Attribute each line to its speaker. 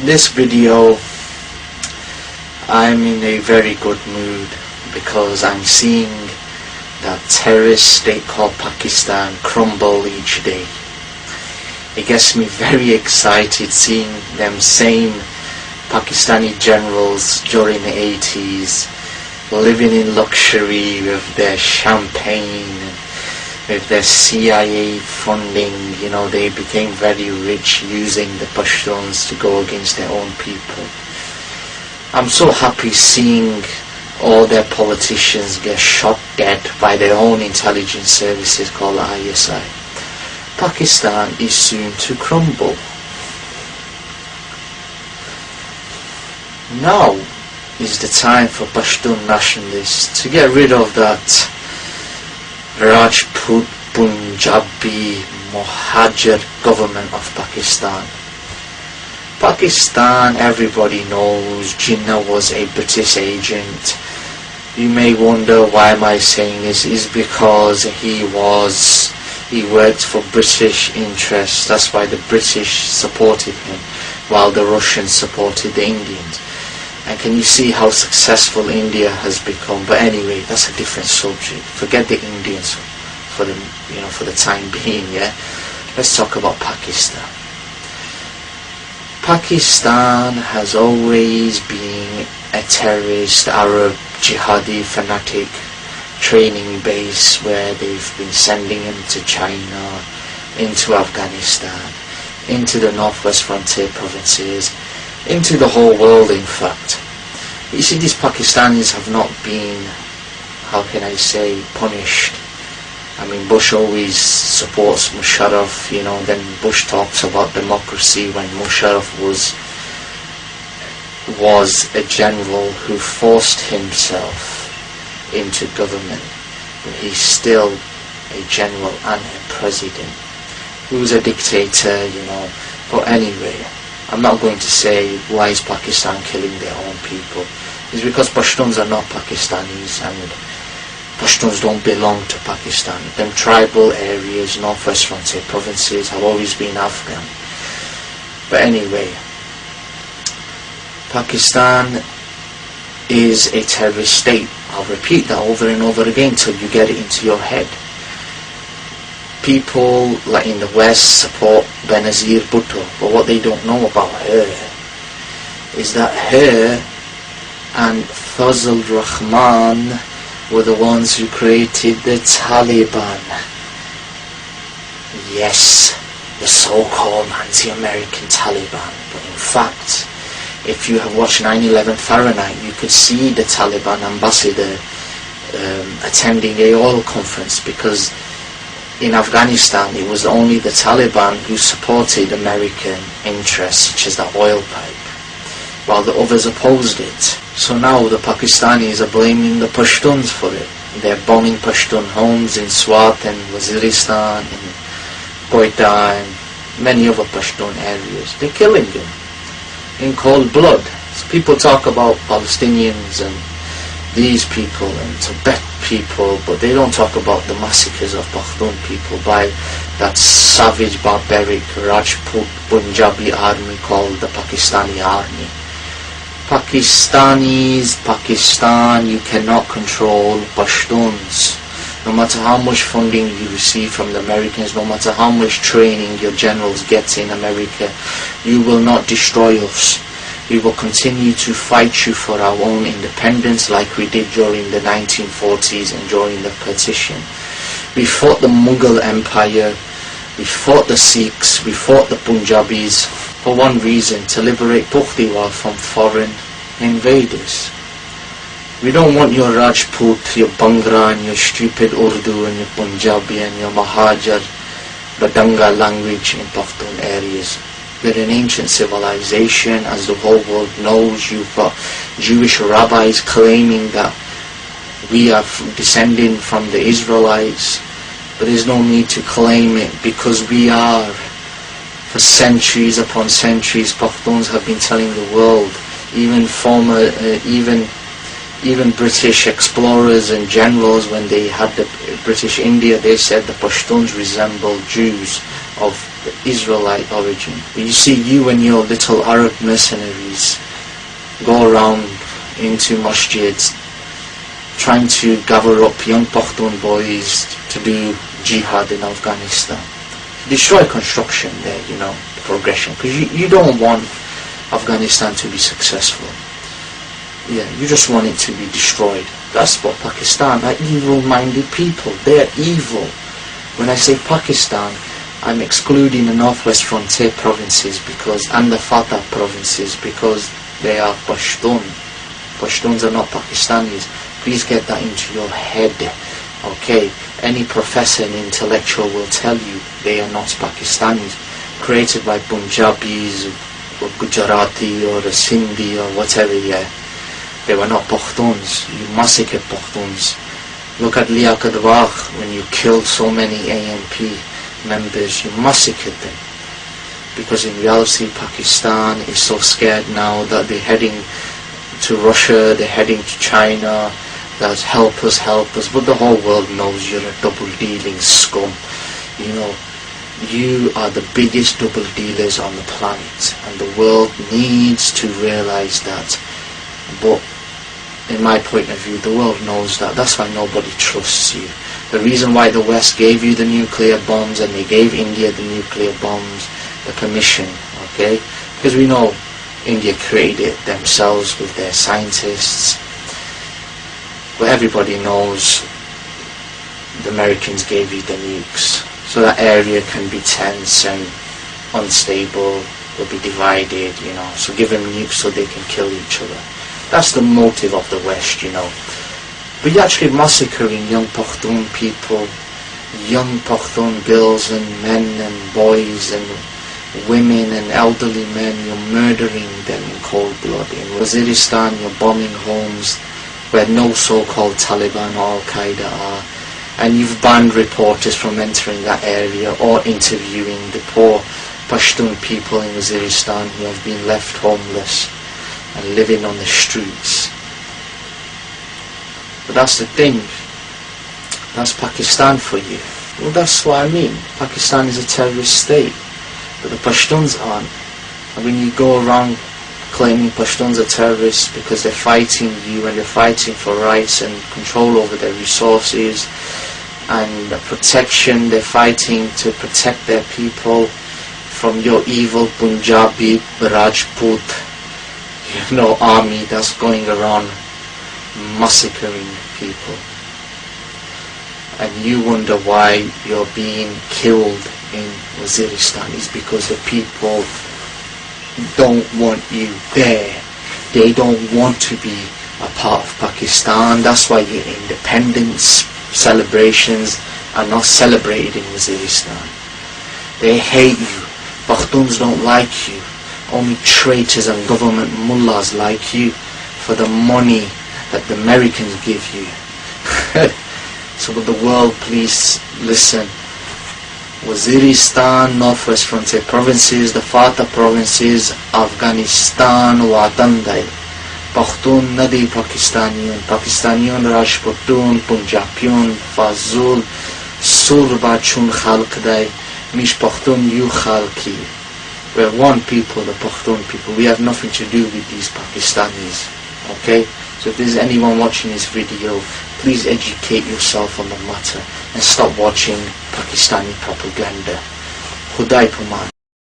Speaker 1: this video I'm in a very good mood because I'm seeing that terrorist state called Pakistan crumble each day. It gets me very excited seeing them same Pakistani generals during the 80s living in luxury with their champagne, with their CIA funding. You know, they became very rich using the Pukhtons to go against their own people. I'm so happy seeing all their politicians get shot dead by their own intelligence services called ISI. Pakistan is soon to crumble. Now is the time for Pashtun nationalists to get rid of that Rajput, Punjabi, Mohajir government of Pakistan. Pakistan, everybody knows, Jinnah was a British agent. You may wonder why am I saying this. Is because he worked for British interests. That's why the British supported him while the Russians supported the Indians. And can you see how successful India has become? But anyway, that's a different subject. Forget the Indians for the time being, yeah? Let's talk about Pakistan. Pakistan has always been a terrorist, Arab, jihadi, fanatic training base where they've been sending him to China, into Afghanistan, into the northwest frontier provinces, into the whole world in fact. You see, these Pakistanis have not been, how can I say, punished. I mean, Bush always supports Musharraf, then Bush talks about democracy when Musharraf was a general who forced himself into government. But he's still a general and a president who's a dictator, But anyway, I'm not going to say why is Pakistan killing their own people. It's because Pashtuns are not Pakistanis, and Pashtuns don't belong to Pakistan. Them tribal areas, northwest frontier provinces, have always been Afghan. But anyway, Pakistan is a terrorist state. I'll repeat that over and over again till you get it into your head. People like in the West support Benazir Bhutto, but what they don't know about her is that her and Fazl Rahman were the ones who created the Taliban. Yes, the so-called anti-American Taliban. But in fact, if you have watched 9/11 Fahrenheit, you could see the Taliban ambassador attending a oil conference, because in Afghanistan it was only the Taliban who supported American interests, such as the oil pipe, while the others opposed it. So now the Pakistanis are blaming the Pashtuns for it. They're bombing Pashtun homes in Swat and Waziristan and Quetta and many other Pashtun areas. They're killing them in cold blood. So people talk about Palestinians and these people and Tibet people, but they don't talk about the massacres of Pakhtun people by that savage, barbaric Rajput Punjabi army called the Pakistani army. Pakistan, you cannot control Pashtuns. No matter how much funding you receive from the Americans, no matter how much training your generals get in America, you will not destroy us. We will continue to fight you for our own independence like we did during the 1940s and during the partition. We fought the Mughal Empire, we fought the Sikhs, we fought the Punjabis for one reason: to liberate Pukhtiwal from foreign invaders. We don't want your Rajput, your Bhangra and your stupid Urdu and your Punjabi and your Mahajir Badanga language in Pakhtun areas. We're an ancient civilization, as the whole world knows. You've got Jewish rabbis claiming that we are descending from the Israelites, but there's no need to claim it, because we are. For centuries upon centuries, Pakhtuns have been telling the world, even British explorers and generals, when they had the British India, they said the Pashtuns resemble Jews of the Israelite origin. But you see, you and your little Arab mercenaries go around into masjids trying to gather up young Pakhtun boys to do jihad in Afghanistan. Destroy construction there, the progression, because you don't want Afghanistan to be successful. Yeah, you just want it to be destroyed. That's what Pakistan are, evil-minded people. They're evil. When I say Pakistan, I'm excluding the northwest frontier provinces and the Fatah provinces, because they are Pashtun. Pashtuns are not Pakistanis. Please get that into your head. Okay, any professor and intellectual will tell you they are not Pakistanis, created by Punjabis or Gujarati or Sindhi or whatever. Yeah, they were not Pukhtons. You massacred Pukhtons. Look at Liaquat Bagh, when you killed so many ANP members, you massacred them. Because in reality, Pakistan is so scared now that they're heading to Russia, they're heading to China. That's help us, but the whole world knows you're a double-dealing scum. You are the biggest double dealers on the planet, and the world needs to realize that. But in my point of view, the world knows that. That's why nobody trusts you. The reason why the West gave you the nuclear bombs and they gave India the nuclear bombs, the permission, okay? Because we know India created it themselves with their scientists. But everybody knows the Americans gave you the nukes, so that area can be tense and unstable, will be divided, so give them nukes so they can kill each other. That's the motive of the West, But you're actually massacring young Pakhtun people, young Pakhtun girls and men and boys and women and elderly men. You're murdering them in cold blood. In Waziristan, you're bombing homes where no so-called Taliban or Al-Qaeda are, and you've banned reporters from entering that area or interviewing the poor Pashtun people in Waziristan who have been left homeless and living on the streets. But that's the thing, that's Pakistan for you. Well, that's what I mean. Pakistan is a terrorist state, but the Pashtuns aren't. And when you go around claiming Pashtuns are terrorists because they're fighting you and they're fighting for rights and control over their resources and protection, they're fighting to protect their people from your evil Punjabi Rajput army that's going around massacring people. And you wonder why you're being killed in Waziristan. Is because the people don't want you there. They don't want to be a part of Pakistan. That's why your independence celebrations are not celebrated in Waziristan. They hate you. Pakhtuns don't like you. Only traitors and government mullahs like you for the money that the Americans give you. So with the world, please listen. Waziristan, Northwest Frontier provinces, the Fatah provinces, Afghanistan, Watandai. Pakhtun Nadi Pakistaniun, Pakistaniun Rajputun, Punjabiun, Fazul, Surbachun Khalqdai, Mish Pakhtun Yu Khalki. We're one people, the Pakhtun people. We have nothing to do with these Pakistanis. Okay? So if there's anyone watching this video, please educate yourself on the matter and stop watching Pakistani propaganda. Khudai Paman.